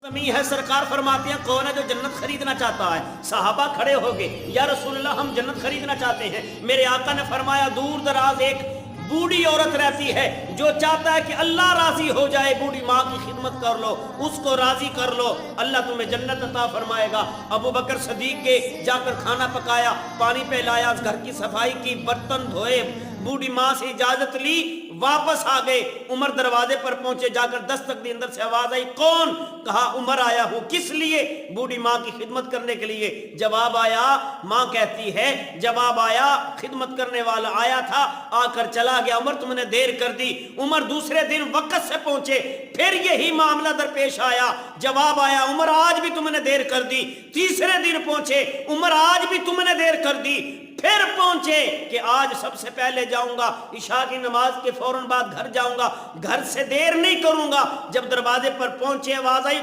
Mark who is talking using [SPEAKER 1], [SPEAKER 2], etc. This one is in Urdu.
[SPEAKER 1] زمین ہے سرکار فرماتے ہیں کون ہے جو جنت خریدنا چاہتا ہے؟ صحابہ کھڑے ہو گئے، یا رسول اللہ ہم جنت خریدنا چاہتے ہیں۔ میرے آقا نے فرمایا دور دراز ایک بوڑھی عورت رہتی ہے جو چاہتا ہے کہ اللہ راضی ہو جائے، بوڑھی ماں کی خدمت کر لو، اس کو راضی کر لو، اللہ تمہیں جنت عطا فرمائے گا۔ ابو بکر صدیق کے جا کر کھانا پکایا، پانی پلایا، گھر کی صفائی کی، برتن دھوئے، بوڑھی ماں سے اجازت لی، واپس آ گئے۔ عمر دروازے پر پہنچے، جا کر دستک دی، اندر سے آواز آئی کون؟ کہا عمر آیا ہوں۔ کس لیے؟ بوڑھی ماں کی خدمت کرنے کے لیے۔ جواب آیا، ماں کہتی ہے جواب آیا، خدمت کرنے والا آیا تھا، آ کر چلا گیا، عمر تم نے دیر کر دی۔ عمر دوسرے دن وقت سے پہنچے، پھر یہی معاملہ درپیش آیا، جواب آیا عمر آج بھی تم نے دیر کر دی۔ تیسرے دن پہنچے، عمر آج بھی تم نے دیر کر دی۔ پھر پہنچے کہ آج سب سے پہلے جاؤں گا، عشاء کی نماز کے فوراً بعد گھر جاؤں گا، گھر سے دیر نہیں کروں گا۔ جب دروازے پر پہنچے آواز آئی